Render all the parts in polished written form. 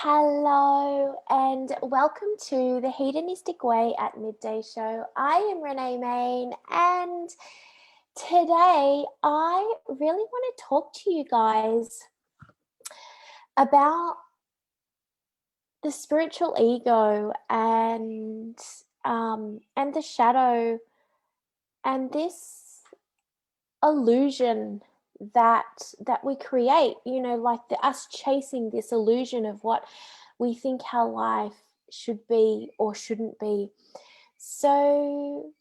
Hello and welcome to the Hedonistic Way at Midday show. I am Renee Mayne, and today I really want to talk to you guys about the spiritual ego and the shadow and this illusion that we create, like us chasing this illusion of what we think our life should be or shouldn't be. So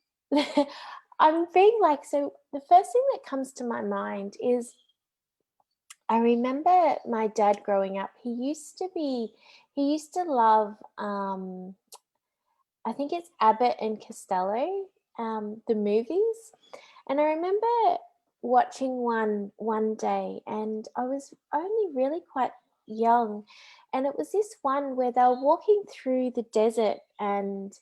I'm being like, so the first thing that comes to my mind is I remember my dad growing up. He used to love I think it's Abbott and Costello, the movies. And I remember watching one day, and I was only really quite young, and it was this one where they were walking through the desert, um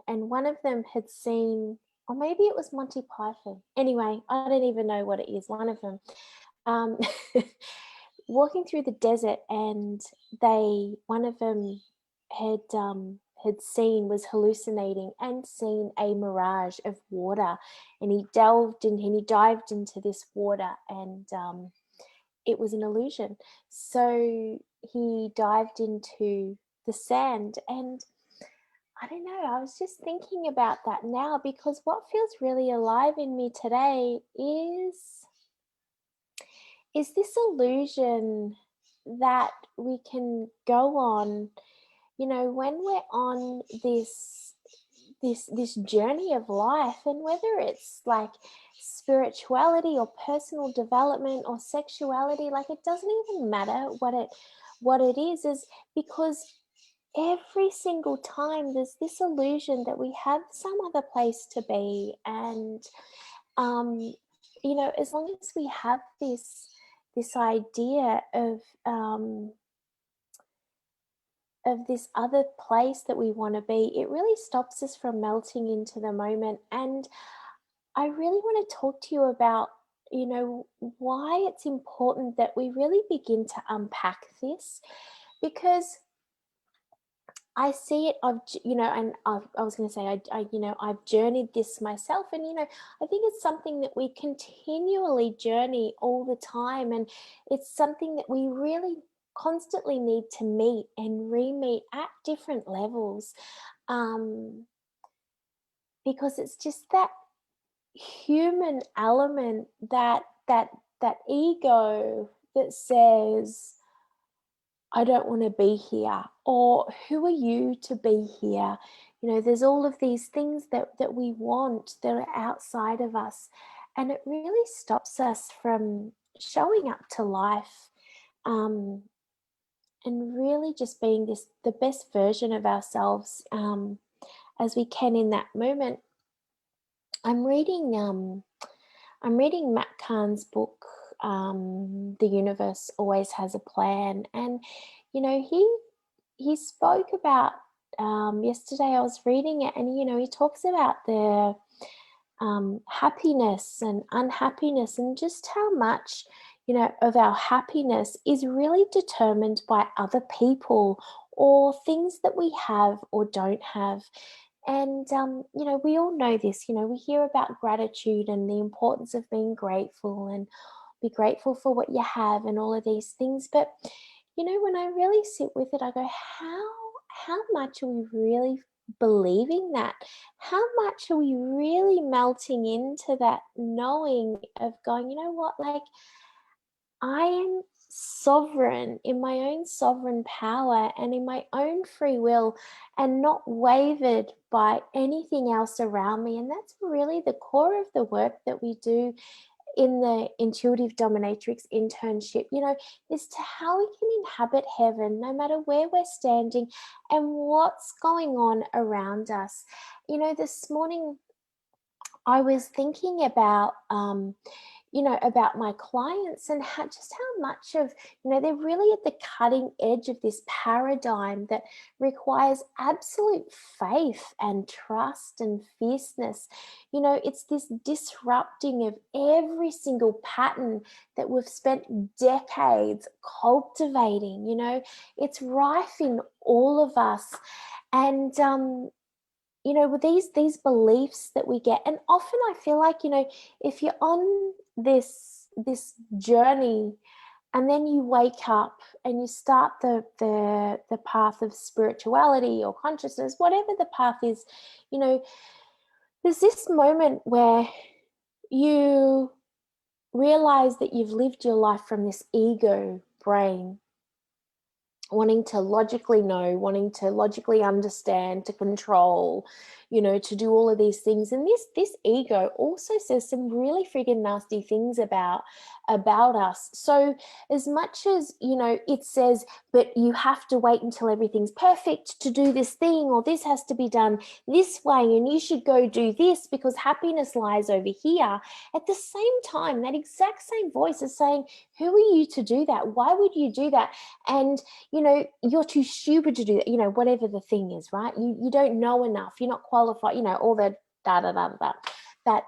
and one of them had seen, or maybe it was Monty Python. Anyway, I don't even know what it is. One of them um walking through the desert, and one of them was hallucinating and seen a mirage of water, and he dived into this water, and it was an illusion. So he dived into the sand, and I don't know, I was just thinking about that now, because what feels really alive in me today is this illusion that we can go on, when we're on this journey of life, and whether it's like spirituality or personal development or sexuality, like it doesn't even matter what it is because every single time there's this illusion that we have some other place to be. And um as long as we have this idea of this other place that we want to be, it really stops us from melting into the moment. And I really want to talk to you about, why it's important that we really begin to unpack this, because I see it. I was going to say, I've journeyed this myself, and I think it's something that we continually journey all the time, and it's something that we really constantly need to meet and re-meet at different levels, um, because it's just that human element, that ego that says, I don't want to be here, or who are you to be here? There's all of these things that we want that are outside of us, and it really stops us from showing up to life, um, and really just being the best version of ourselves, as we can in that moment. I'm reading Matt Kahn's book, The Universe Always Has a Plan. And, he spoke about, yesterday I was reading it, and, he talks about the happiness and unhappiness, and just how much, of our happiness is really determined by other people or things that we have or don't have. And, we all know this, we hear about gratitude and the importance of being grateful, and be grateful for what you have and all of these things. But, when I really sit with it, I go, how much are we really believing that? How much are we really melting into that knowing of going, you know what, like, I am sovereign in my own sovereign power and in my own free will, and not wavered by anything else around me. And that's really the core of the work that we do in the intuitive dominatrix internship, is to how we can inhabit heaven no matter where we're standing and what's going on around us. This morning I was thinking about, about my clients, and just how much of, they're really at the cutting edge of this paradigm that requires absolute faith and trust and fierceness. It's this disrupting of every single pattern that we've spent decades cultivating. It's rife in all of us. And with these beliefs that we get, and often I feel like, if you're on this journey, and then you wake up and you start the path of spirituality or consciousness, whatever the path is, you know there's this moment where you realize that you've lived your life from this ego brain, wanting to logically know, wanting to logically understand, to control, to do all of these things. And this ego also says some really friggin' nasty things about us. So as much as, it says, but you have to wait until everything's perfect to do this thing, or this has to be done this way, and you should go do this because happiness lies over here. At the same time, that exact same voice is saying, who are you to do that? Why would you do that? And you're too stupid to do that, whatever the thing is, right? You don't know enough, you're not qualified, all the da da da da that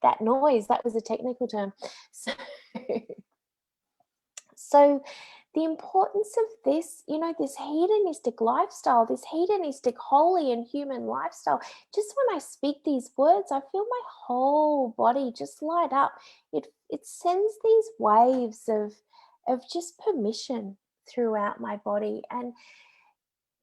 that noise, that was a technical term. So, so the importance of this, this hedonistic lifestyle, this hedonistic, holy and human lifestyle, just when I speak these words, I feel my whole body just light up. It sends these waves of just permission throughout my body. And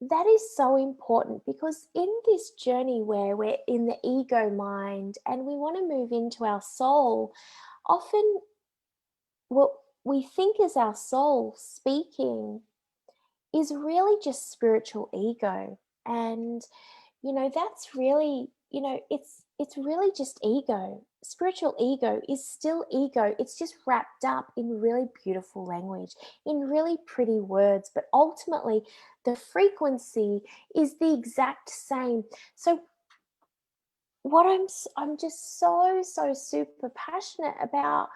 that is so important, because in this journey where we're in the ego mind and we want to move into our soul, often what we think is our soul speaking is really just spiritual ego. And that's really, it's really just ego. Spiritual ego is still ego. It's just wrapped up in really beautiful language, in really pretty words, but ultimately the frequency is the exact same. So what I'm just so super passionate about,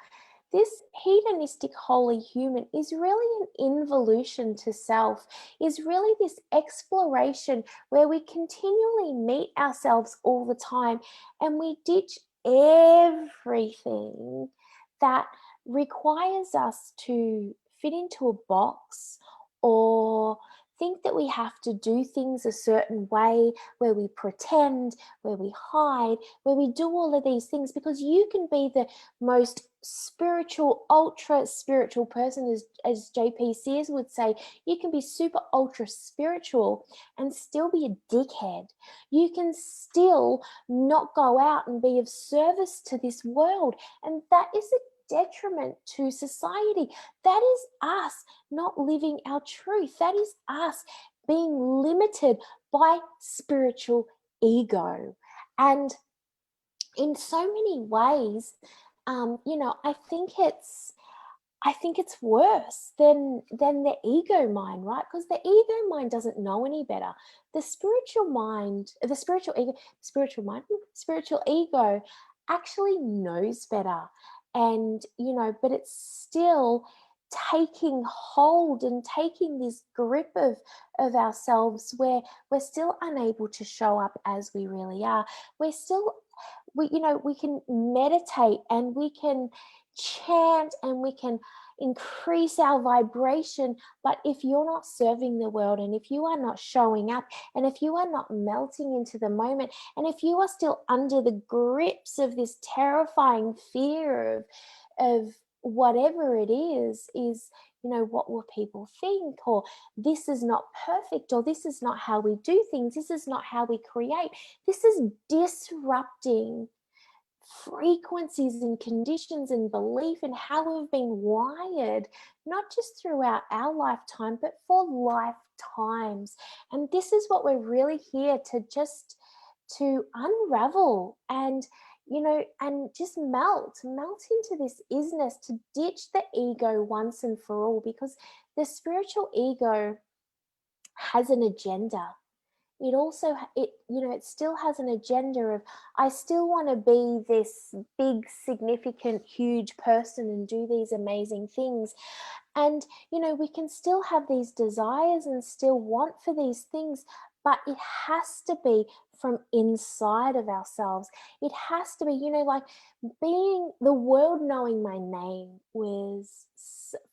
this hedonistic holy human is really an involution to self, is really this exploration where we continually meet ourselves all the time, and we ditch everything that requires us to fit into a box, or think that we have to do things a certain way, where we pretend, where we hide, where we do all of these things, because you can be the most spiritual, ultra spiritual person, as JP Sears would say. You can be super ultra spiritual and still be a dickhead. You can still not go out and be of service to this world, and that is a detriment to society. That is us not living our truth. That is us being limited by spiritual ego. And in so many ways, I think it's worse than the ego mind, right? Because the ego mind doesn't know any better. The spiritual mind, the spiritual ego, spiritual ego actually knows better. And but it's still taking hold and taking this grip of ourselves, where we're still unable to show up as we really are. We're still, we can meditate and we can chant and we can increase our vibration, but if you're not serving the world, and if you are not showing up, and if you are not melting into the moment, and if you are still under the grips of this terrifying fear of whatever it is, what will people think, or this is not perfect, or this is not how we do things, this is not how we create, this is disrupting frequencies and conditions and belief and how we've been wired, not just throughout our lifetime, but for lifetimes. And this is what we're really here to unravel, and and just melt into this isness, to ditch the ego once and for all, because the spiritual ego has an agenda. it also it still has an agenda of, I still want to be this big, significant, huge person and do these amazing things. And we can still have these desires and still want for these things, but it has to be from inside of ourselves. It has to be, like, being the world knowing my name was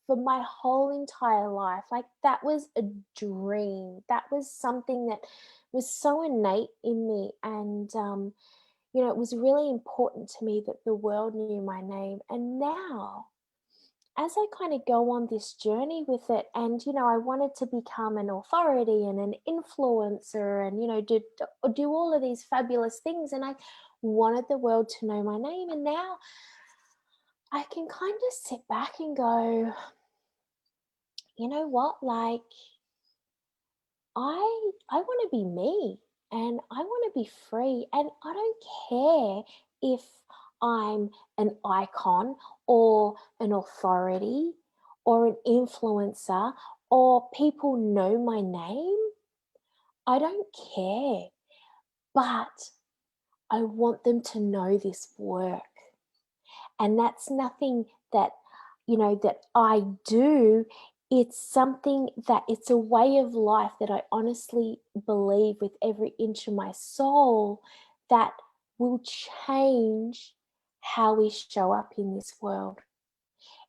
for my whole entire life, like, that was a dream. That was something that was so innate in me. And it was really important to me that the world knew my name. And now, as I kind of go on this journey with it, and I wanted to become an authority and an influencer, and do all of these fabulous things, and I wanted the world to know my name. And now I can kind of sit back and go, you know what, like, I want to be me, and I want to be free, and I don't care if I'm an icon or an authority or an influencer or people know my name. I don't care, but I want them to know this work. And that's nothing that that I do. It's something that, it's a way of life that I honestly believe with every inch of my soul that will change how we show up in this world.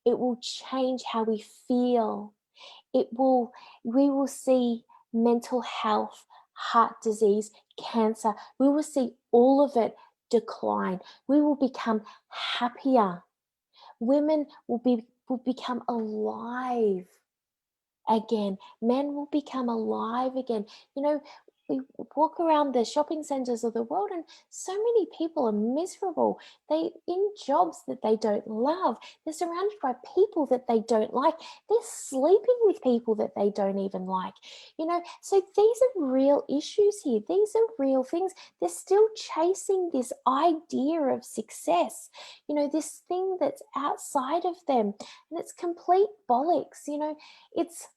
It will change how we feel. It will We will see mental health, heart disease, cancer. We will see all of it decline. We will become happier. Women will become alive again. Men will become alive again. We walk around the shopping centers of the world, and so many people are miserable. They in jobs that they don't love. They're surrounded by people that they don't like. They're sleeping with people that they don't even like. So these are real issues here. These are real things. They're still chasing this idea of success, this thing that's outside of them. And it's complete bollocks. It's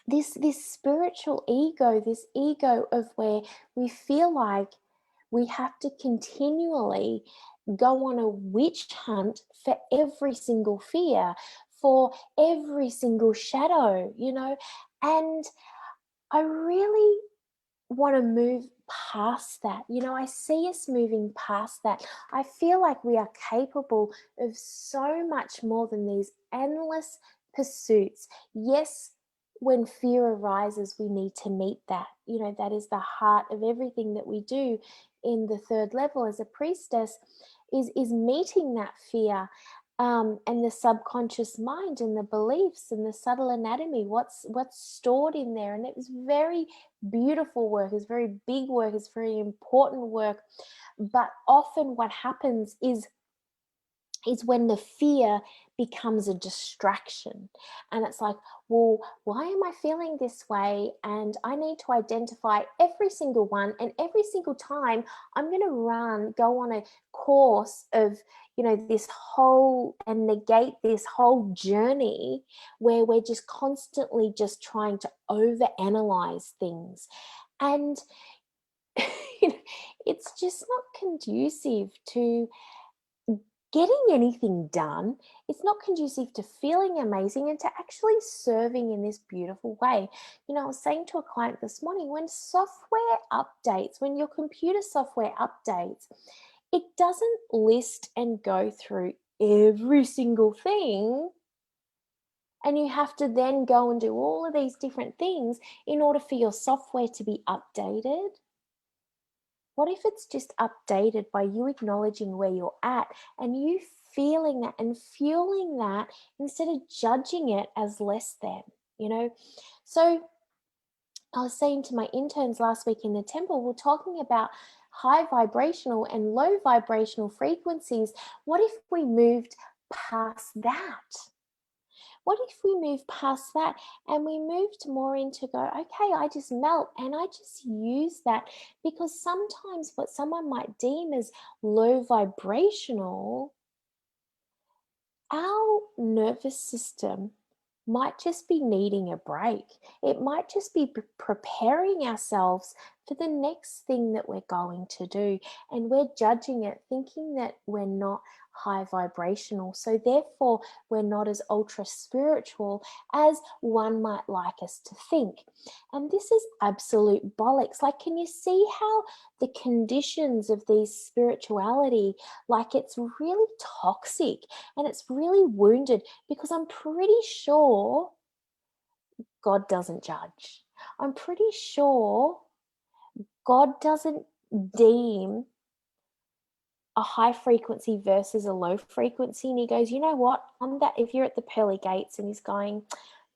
this spiritual ego, this ego of where we feel like we have to continually go on a witch hunt for every single fear, for every single shadow, and I really want to move past that. I see us moving past that. I feel like we are capable of so much more than these endless pursuits. Yes, when fear arises, we need to meet that. That is the heart of everything that we do in the third level as a priestess, is meeting that fear, and the subconscious mind and the beliefs and the subtle anatomy, what's stored in there. And it was very beautiful work, it's very big work, it's very important work. But often what happens is when the fear becomes a distraction, and it's like, well, why am I feeling this way? And I need to identify every single one, and every single time I'm going to go on a course of this whole, and negate this whole journey where we're just constantly just trying to overanalyze things. And it's just not conducive to getting anything done. It's not conducive to feeling amazing and to actually serving in this beautiful way. I was saying to a client this morning, when software updates, when your computer software updates, it doesn't list and go through every single thing. And you have to then go and do all of these different things in order for your software to be updated. What if it's just updated by you acknowledging where you're at, and you feeling that and fueling that instead of judging it as less than, So I was saying to my interns last week in the temple, we're talking about high vibrational and low vibrational frequencies. What if we moved past that? What if we move past that and we moved more into go, okay, I just melt and I just use that? Because sometimes what someone might deem as low vibrational, our nervous system might just be needing a break. It might just be preparing ourselves for the next thing that we're going to do. And we're judging it, thinking that we're not high vibrational. So, therefore, we're not as ultra spiritual as one might like us to think. And this is absolute bollocks. Like, can you see how the conditions of these spirituality, like, it's really toxic and it's really wounded, because I'm pretty sure God doesn't judge. I'm pretty sure God doesn't deem a high frequency versus a low frequency. And he goes, you know what? On that, if you're at the pearly gates and he's going,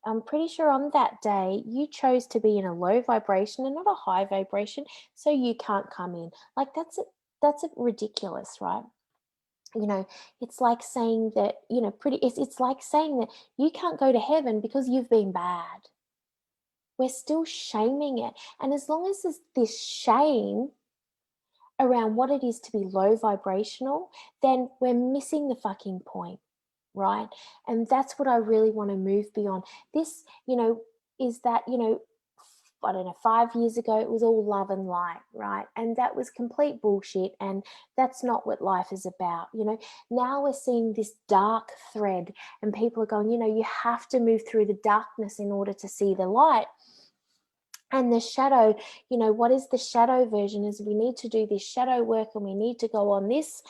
I'm pretty sure on that day you chose to be in a low vibration and not a high vibration, so you can't come in. Like, that's ridiculous, right? You know, it's like saying that, it's like saying that you can't go to heaven because you've been bad. We're still shaming it. And as long as there's this shame around what it is to be low vibrational, then we're missing the fucking point, right? And that's what I really want to move beyond. This, is that, I don't know, 5 years ago, it was all love and light, right? And that was complete bullshit. And that's not what life is about. Now we're seeing this dark thread, and people are going, you have to move through the darkness in order to see the light. And the shadow, what is the shadow version is we need to do this shadow work, and we need to go on this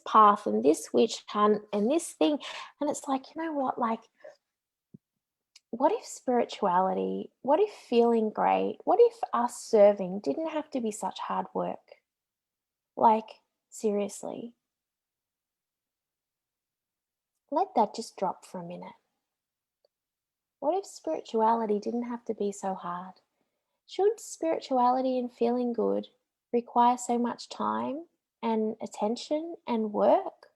path and this witch hunt and this thing. And it's like, you know what, like, what if spirituality, what if feeling great, what if us serving didn't have to be such hard work? Like, seriously, let that just drop for a minute. What if spirituality didn't have to be so hard? Should spirituality and feeling good require so much time and attention and work?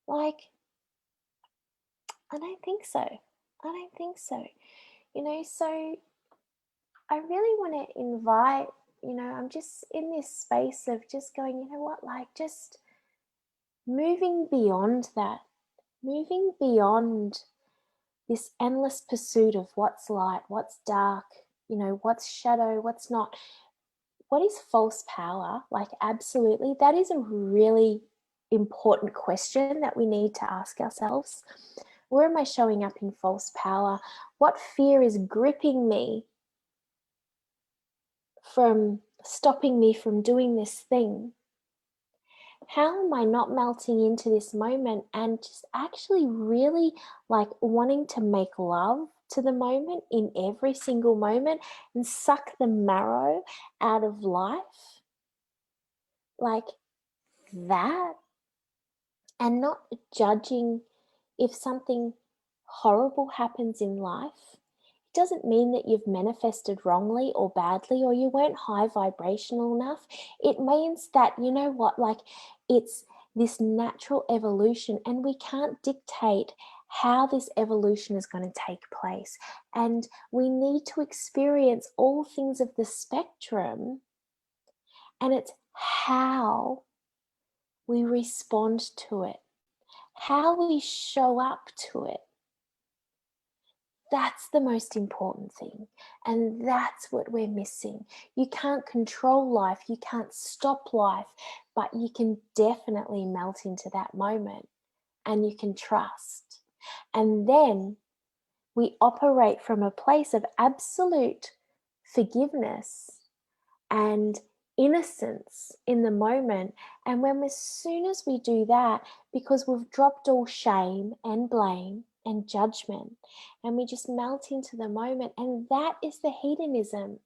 Like, I don't think so. I don't think so. So I really want to invite, I'm just in this space of just going, you know what, like, just moving beyond that, moving beyond this endless pursuit of what's light, what's dark, what's shadow, what's not. What is false power? Like, absolutely, that is a really important question that we need to ask ourselves. Where am I showing up in false power? What fear is gripping me from stopping me from doing this thing? How am I not melting into this moment and just actually really, like, wanting to make love to the moment in every single moment and suck the marrow out of life? Like that, and not judging if something horrible happens in life. It doesn't mean that you've manifested wrongly or badly, or you weren't high vibrational enough. It means that, you know what, like, it's this natural evolution, and we can't dictate how this evolution is going to take place. And we need to experience all things of the spectrum, and it's how we respond to it, how we show up to it. That's the most important thing. And that's what we're missing. You can't control life, you can't stop life, but you can definitely melt into that moment, and you can trust. And then we operate from a place of absolute forgiveness and innocence in the moment. And when, as soon as we do that, because we've dropped all shame and blame and judgment, and we just melt into the moment, and that is the hedonism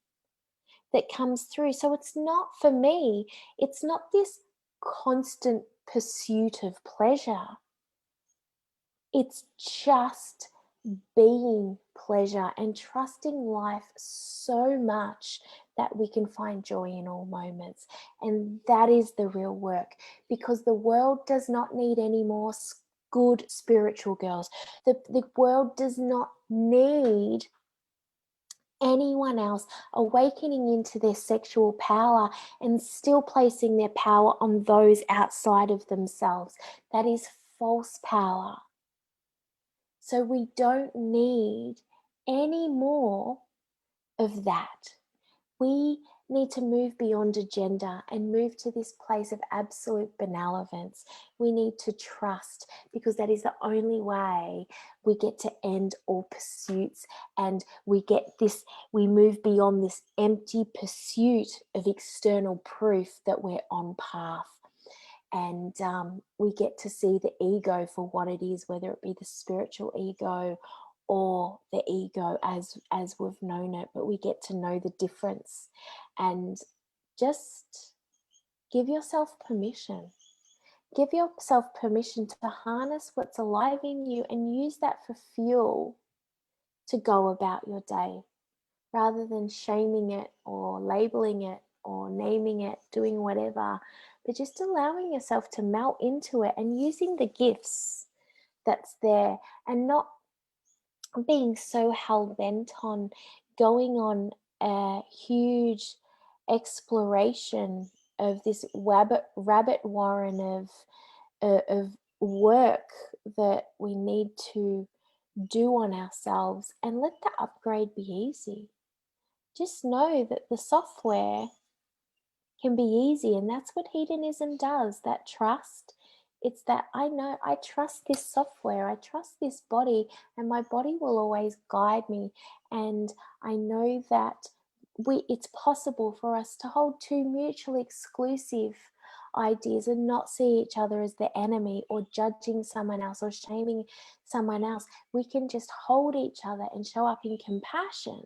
that comes through. So it's not, for me, it's not this constant pursuit of pleasure. It's just being pleasure and trusting life so much that we can find joy in all moments. And that is the real work, because the world does not need any more good spiritual girls. The world does not need anyone else awakening into their sexual power and still placing their power on those outside of themselves. That is false power. So we don't need any more of that. We need to move beyond agenda and move to this place of absolute benevolence. We need to trust, because that is the only way we get to end all pursuits, and we move beyond this empty pursuit of external proof that we're on path. And we get to see the ego for what it is, whether it be the spiritual ego or the ego as we've known it, but we get to know the difference. And just give yourself permission. Give yourself permission to harness what's alive in you and use that for fuel to go about your day, rather than shaming it or labeling it or naming it, doing whatever, but just allowing yourself to melt into it and using the gifts that's there, and not being so hell bent on going on a huge exploration of this rabbit warren of work that we need to do on ourselves, and let the upgrade be easy. Just know that the software can be easy, and that's what hedonism does. That trust, it's that I know I trust this software, I trust this body, and my body will always guide me. And I know that it's possible for us to hold two mutually exclusive ideas and not see each other as the enemy, or judging someone else or shaming someone else. We can just hold each other and show up in compassion,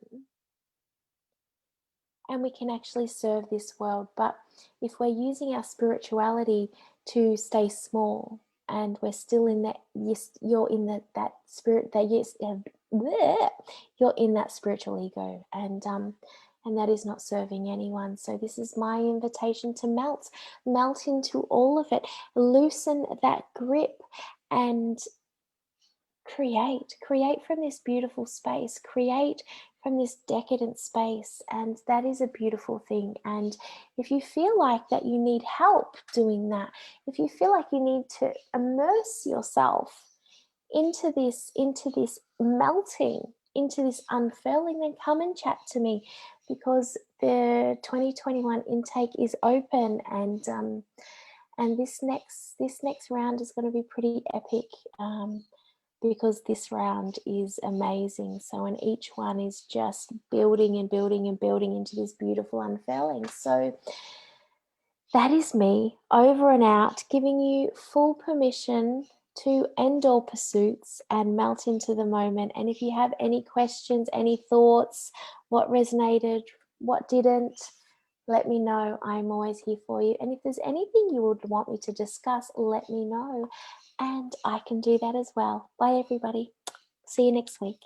and we can actually serve this world. But if we're using our spirituality to stay small, and we're still in that, yes, you're in that spirit, that yes, bleh, you're in that spiritual ego, and that is not serving anyone. So this is my invitation to melt into all of it, loosen that grip, and create from this beautiful space, create from this decadent space. And that is a beautiful thing. And if you feel like that you need help doing that, if you feel like you need to immerse yourself into this melting, into this unfurling, then come and chat to me, because the 2021 intake is open, and this next round is going to be pretty epic, because this round is amazing. So, and each one is just building and building and building into this beautiful unfurling. So that is me, over and out, giving you full permission to end all pursuits and melt into the moment. And if you have any questions, any thoughts, what resonated, what didn't, let me know. I'm always here for you. And if there's anything you would want me to discuss, let me know, and I can do that as well. Bye, everybody. See you next week.